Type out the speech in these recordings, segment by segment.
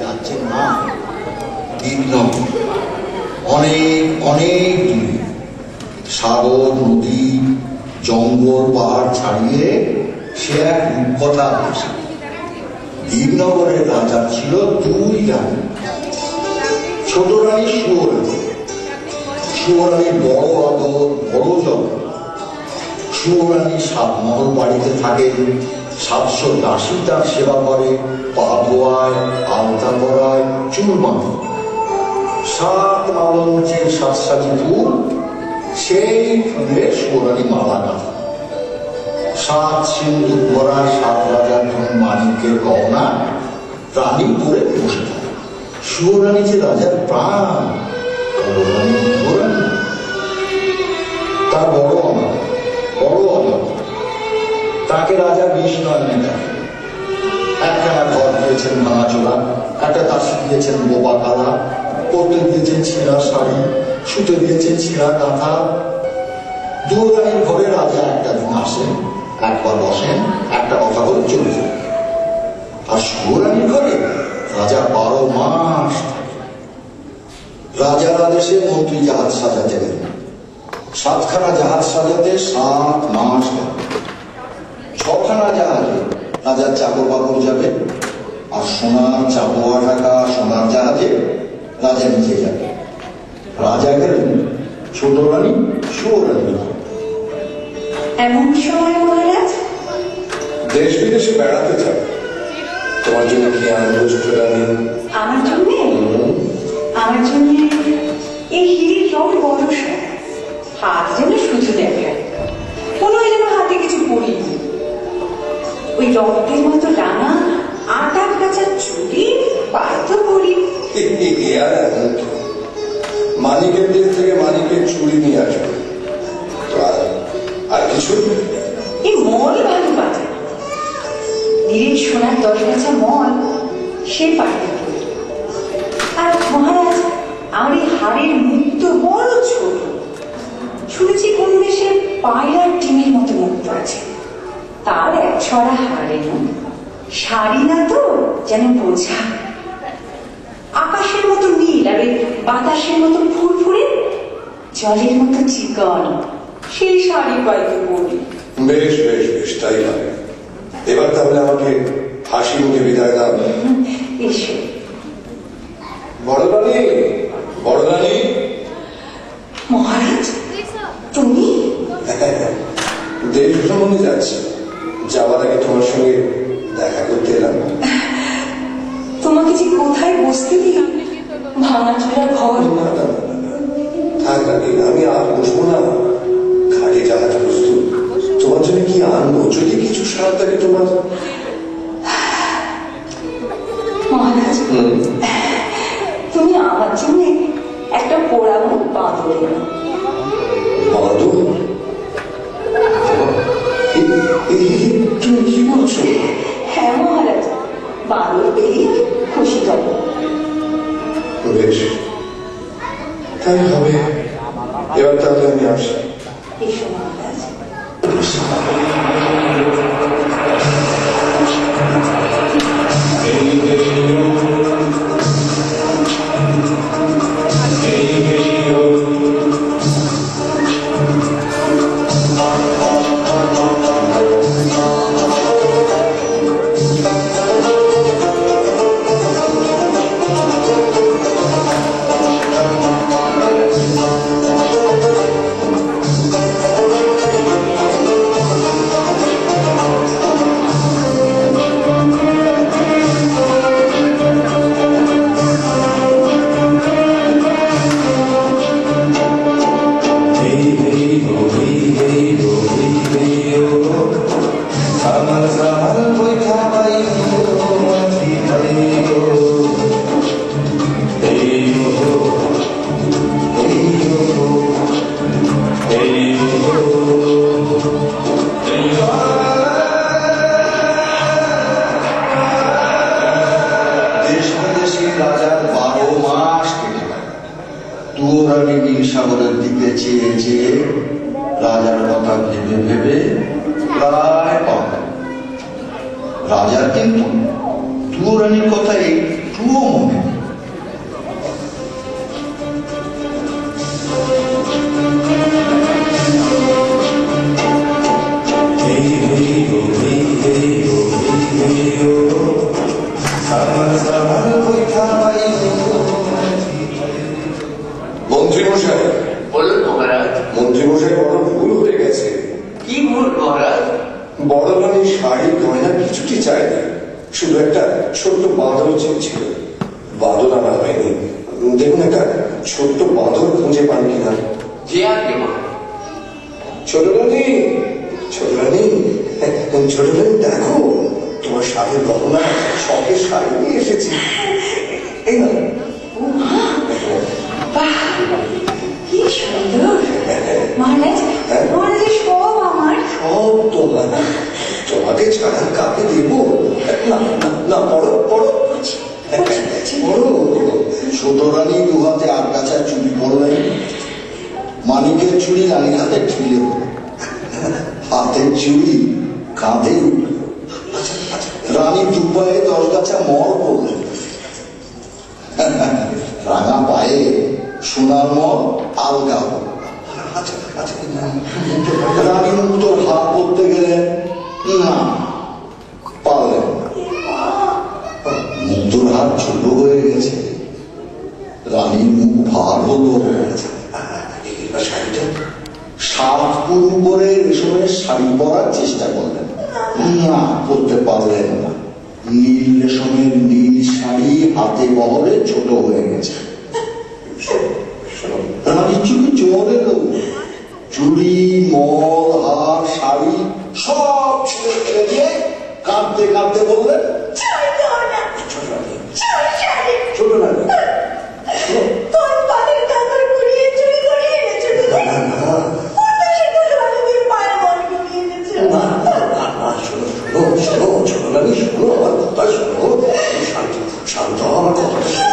যাচ্ছেন না অনেক অনেক দূরে, সাগর নদী জঙ্গল পাহাড় ছাড়িয়ে সে এক রূপকথা দেশে। দীপনগরের রাজা ছিল দুই রানী, ছোট রানী সুবরানী। সুবরানীর বড় আদর বড় যত্ন। সুবরানী 7 মহল বাড়িতে থাকে, 700 দাসী তার সেবা করে, পা ধোয়ায়, আলতা পরায়, চুল বাঁধে। 7 মালঞ্চের সাতসাজি ফুল, সেই ফুলে সুবরানী মালা গাঁথে। 7 সিন্ধুক ভরা 7 রাজার ধন মানিকের গহনা রানী করে বসে থাকে। সুবরানী যে রাজার প্রাণ, তার বড় অনাথ, বড় অনাথ। তাকে রাজা বিষ্ণয়নে দেখে। একখানা ঘর দিয়েছেন ভাঙাচোরা, একটা দাসী দিয়েছেন বোবা কালা, পরতে দিয়েছেন ছিঁড়া শাড়ি, শুতে দিয়েছেন ছিঁড়া কাঁথা। দুরানীর ঘরে রাজা একটা দিন আসেন, একবার বসেন, একটা কথা বলে চলে যান। আর সুবরানীর ঘরে রাজা 12 মাস থাকে। রাজার আদেশে মন্ত্রী জাহাজ সাজাতে গেলেন। 7খানা জাহাজ সাজাতে 7 মাস লাগে। 6খানা জাহাজে রাজার চাকর বাকর যাবে, আর সোনার চাপোয়া ঢাকা সোনার জাহাজে রাজা নিজে যাবে। রাজা গেলেন ছোট রানী সুবরানী। এমন সময় মহারাজ দেশ বিদেশে বেড়াতে যাবে, তোমার জন্য কি আনবো ছোট রানী? আমার জন্য এই হিরের রং বড় সাদা, হাত যেন শুধু দেখায়, মনে হয় যেন হাতে কিছু পড়িনি। ওই রক্তের মতো রাঙা আটা কাঁচা চুড়ি পায়ে তো পড়ি। মানিকের দিক থেকে মানিকের চুড়ি নিয়ে আসবে, আর কিছু এই মল ভালো বাজে, নীরের সোনার 10 গাছা মল সে পায়ে পড়ি। আর মহারাজ, আমার এই হাড়ের মুক্ত বড় ছোট, শুনেছি কোন দেশে পায়রার ডিমের মতো মুক্ত আছে, তার 1 ছড়া হাড়ের শাড়ি না তো যেন বোঝা। আকাশের মতো নীল আর বাতাসের মতো ফুরফুরে, জলের মতো চিকন, সেই শাড়ি পাইতে পড়ি। বেশ বেশ বেশ, তাই হবে। এবার তাহলে আমাকে হাসি মুখে বিদায় দাও। এসো। বড় রানী, বড় রানী। মহারাজ, তুমি? দেশ ভ্রমণে যাচ্ছি, যাওয়ার আগে তোমার সঙ্গে দেখা করতে এলাম। তোমাকে যে কোথায় বসতে দিই, ভাঙাচোরা ঘর। না না না, থাক রানী, আমি আর বসবো না। খাটে জাহাজ প্রস্তুত, তোমার জন্য কি আনবো যদি কিছু সার থাকে তোমার? মহারাজ, তুমি আমার জন্য একটা পোড়ানো বাঁদর এনো। বাঁদর? তুমি কি বলছো? হ্যাঁ মহারাজ, বাঁদর পেয়ে খুশি হব। বেশ, তাই হবে। এবার তাহলে আমি আসি। এসো মহারাজ। সাগরের দিকে চেয়ে চেয়ে রাজার কথা ভেবে ভেবে প্রায় রাজার কিন্তু দুয়োরানীর কথা একটুও মনে নেই। মন্ত্রীমশাই, বলুন মহারাজ। মন্ত্রীমশাই বড় ভুল হয়ে গেছে। কি ভুল মহারাজ? বড় রানী শাড়ি গয়না কিছুটি চায়নি, শুধু একটা ছোট্ট বাঁদর চেয়েছিল। বাঁদর আনা হয়নি। দেখুন একটা ছোট্ট বাঁদর খুঁজে পান কিনা। যে আগে মহারাজ। ছোট রানী, ছোট রানী, ছোট রানী দেখো, তোমার শাড়ির গহনা শখের শাড়ি নিয়ে এসেছি। এই না, বাহ, কি সুন্দর। মহারাজ, মহারাজের সব আমার। সব তোমার। তোমাকে ছাড়া কাকে দেব? না না না, পড়ো পড়ো পড়ো। ছোট রানী দু হাতে আটগাছার চুড়ি পরলেন, মানিকের চুড়ি রানীর হাতে ঠেলে হলো, হাতের চুড়ি কাঁধে উঠল। রানী দুপায়ে 10 গাছা মর পড়লেন, রাঙা পায়ে সোনার মর আলগা হল। রানী মুক্তোর হাত পড়তে গেলেন, না পারলেন না। মুক্তোর হাত ছোট হয়ে গেছে, রানীর মুখ ভার হলো। শাড়িটা 7 পুরু করে রেশমের শাড়ি পরার চেষ্টা করলেন, না করতে পারলেন না। নীল রেশমের নীল শাড়ি হাতে বহরে ছোট হয়ে গেছে। রানীর চুড়ি জোর এলো, চুড়ি মল হার শাড়ি সব ছেড়ে ফেলে দিয়ে কাঁদতে কাঁদতে বললেন, চাই গয়না, ছোট রানী, চাই শাড়ি। ছোট রানী, তোর পায়ের কাপড় কুড়িয়ে চুরি করে এনেছো তুমি? না না কোনটা সেগুলো বান্ধবীর পায়ের মন কুড়িয়ে এনেছো? না না না, শোনো শোনো শোনো, ছোট রানী শোনো, আমার কথা শোনো। শান্ত শান্ত, আমার কথা শোনো।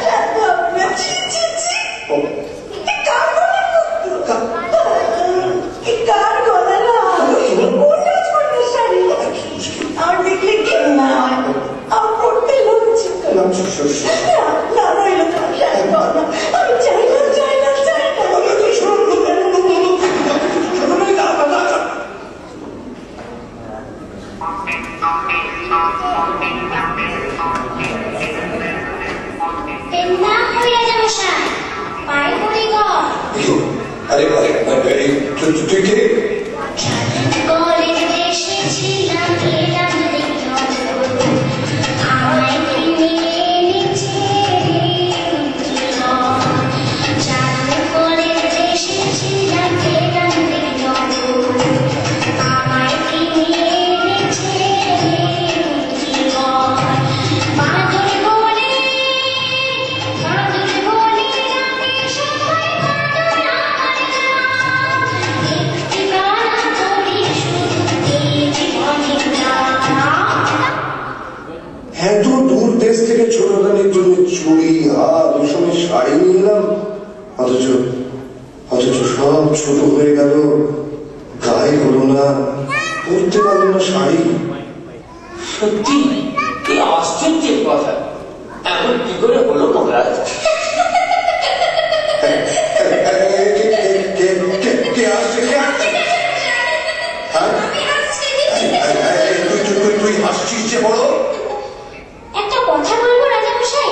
শান্ত হবে না। ছি, ছি, ছি। কি কার গলা করতো? কি কার গলা না? কোনটা ছোট শাড়ি? আমার দেখলে ঘৃণা হয়, আমার পড়তে লজ্জা করে। না, না, রইল তোমার শাড়ি গয়না। আমি চাই না, চাই না, চাই না। আরে আরে, তুই কে? এত দূর দেশ থেকে ছোট রানীর জন্য চুড়ি হার রেশমের শাড়ি নিয়ে এলাম, অথচ অথচ সব ছোট হয়ে গেল, গায়ে হলো না, পরতে পারলো না শাড়ি। সত্যি কি আশ্চর্যের কথা। এমন কি করে হলো মহারাজ? কে আসছে? হ্যাঁ, তুই হাসছিস যে বড়। একটা কথা বলবো রাজামশাই?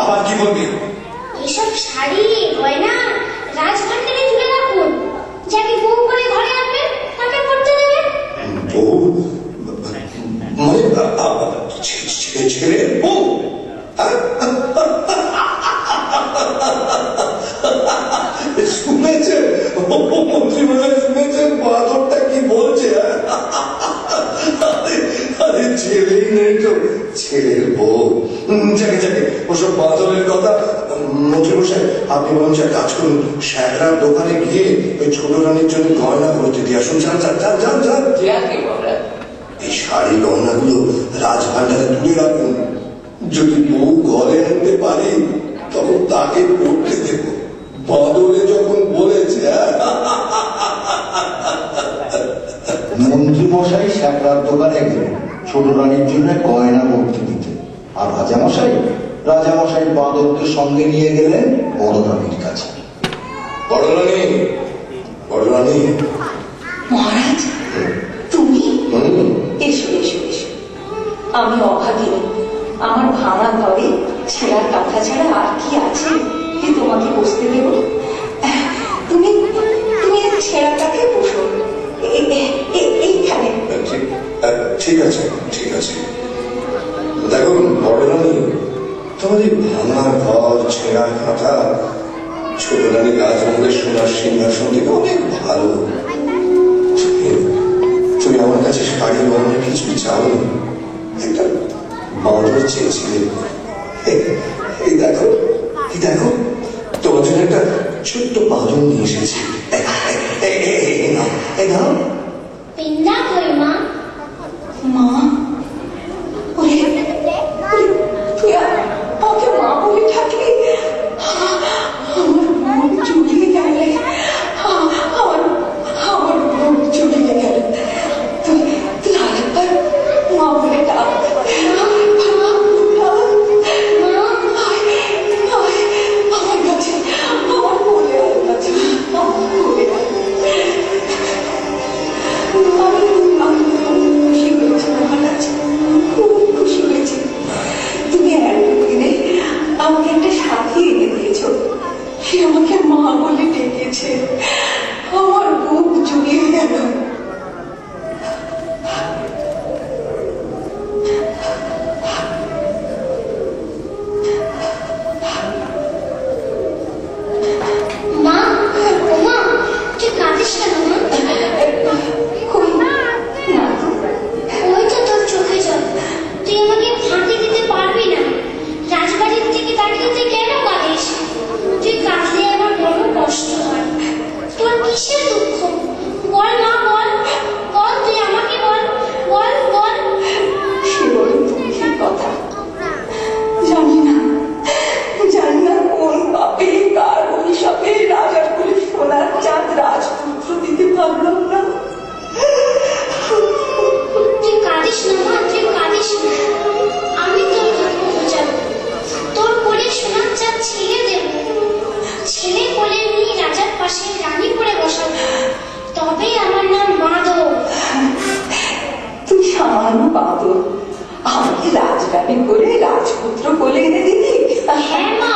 আবার কি বলবি? এসব শাড়ি গয়না রাজভান্ডারে তুলে রাখুন, যাকে বউ করে ঘরে আনবেন তাকে পড়তে দেবেন। বউ মানে ছেলে বউ? শুনেছেন মন্ত্রীমশাই, শুনেছেন বাদরটা কি বলছে? আরে ছেলেই নেই তো, ছেলের বউ। যাকে যাকে ওসব বাদরের কথা। মন্ত্রীমশাই, আপনি বরঞ্চ এক কাজ করুন, শ্যাকরার দোকানে গিয়ে ওই ছোট রানীর জন্য গয়না করতে দিয়ে আসুন। যান যান যান যান যান। যে আগে মহারাজ। এই শাড়ি গহনাগুলো রাজভান্ডারে তুলে রাখুন, যদি বউ ঘরে আনতে পারি তখন তাকে পড়তে দেব। বাদলে যখন বলেছে না মন্ত্রী মশাই শ্যাকরার দোকানে গেলেন ছোট রানীর জন্য গয়না ভর্তি দিতে, আর রাজামশাই বাঁদরকে সঙ্গে নিয়ে গেলেন বড় রানীর কাছে। বড় রানী মহারাজ, তুমি? এসো এসো এসো। আমি অভাগিনী, আমার ভাঙা ঘরে ছেঁড়া কাঁথা ছাড়া আর কি আছে যে তোমাকে বসতে দেব? তুমি তুমি ছেঁড়া কাঁথে বসো এইখানে। ঠিক আছে। দেখো বড় রানী, তোমাদের ভাঙা ঘর, ছেঁড়া কাঁথা ছোট রানী রাজমহলের সোনার সিংহাসন থেকে অনেক ভালো। তুমি আমার কাছে শাড়ি গহনা কিছু চাও, একটা বাঁদর চেয়েছিলে। এই দেখো তোমার জন্য একটা ছোট্ট বাঁদর নিয়ে এসেছি। পিন্ডা কই মা? মা? তুই আমাকে মা বলে থাকলি? আমার মন চুলিয়ে গেলে, আমার মন চুলিয়ে গেলে। তুই আরেকবার মা বলে ডাক। আমার কাছে, আমার বলে আমার কাছে, আমার বলে আমি খুশি হয়েছি মহারাজ, খুব খুশি হয়েছি। তুমি একদিনে আমাকে একটা সাথী এনে দিয়েছ, সে আমাকে মা বলে ডেকেছে। আমার বুক জুড়িয়ে গেল। মা, ওমা, তুই কাঁদিস কেন মা? ওই তো তোর চোখে জল। তুই আমাকে ফাঁকি দিতে পারবি না। রাজবাড়ির থেকে তাকিয়ে তুই কেন কাঁদিস? তুই কাঁদলে আমার বড় কষ্ট হয়। তোর কিসের দুঃখ? বল মা, বল তুই আমাকে বল। সে বড় দুঃখের কথা। জানি না কোন পাপে, কার অভিশাপে রাজার কোলে সোনার চাঁদ রাজপুত্র দিতে পারলাম না। তুই কাঁদিস না মা, তুই কাঁদিস না। আমি তোর দুঃখ বোঝাবো। তোর কোলে সোনার চাঁদ ছেড়ে দেব। ছেলে কোলে নিয়ে রাজার পাশে রানী করে বসাবো। তবেই আমার নাম বাঁদর। তুই সামান্য বাঁদর, আমাকে রাজরানী করে রাজপুত্র কোলে এনে দিবি? হ্যাঁ মা,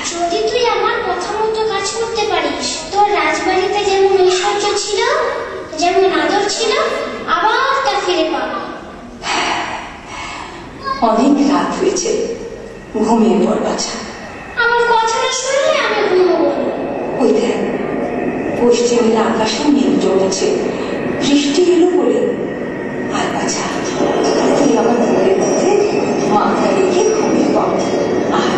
যদি তুই আমার কথা মতো কাজ করতে পারিস, তোর রাজবাড়িতে যেমন ঐশ্বর্য ছিল, যেমন আদর ছিল, আবার তা ফিরে পাবি। অনেক রাত হয়েছে, ঘুমিয়ে পড় বাছা। আমার কথাটা শুনলে আমি ঘুমবো। ওই দেখ, পশ্চিমের আকাশে মেঘ জমেছে, বৃষ্টি এলো বলে। আর বাছা, তুই আমার বুকের মধ্যে মাথা রেখে ঘুমিয়ে পড়। আর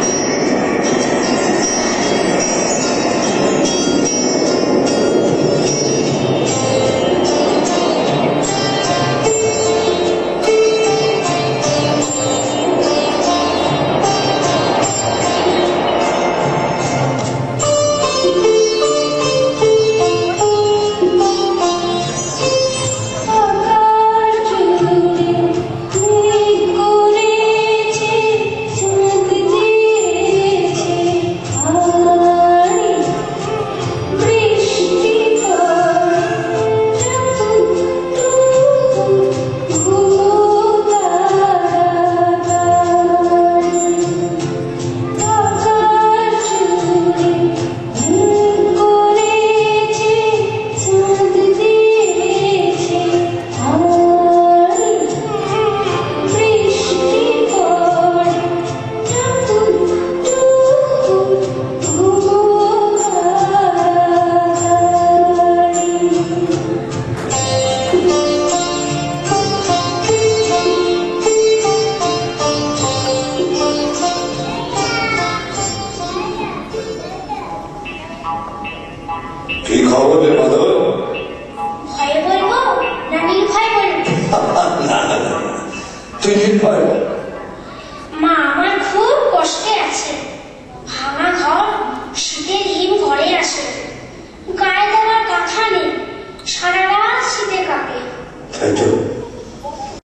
কি খবর রে বাঁদর? ভয়ে বলবো না নির্ভয় বলবো? তুই নির্ভয় বল।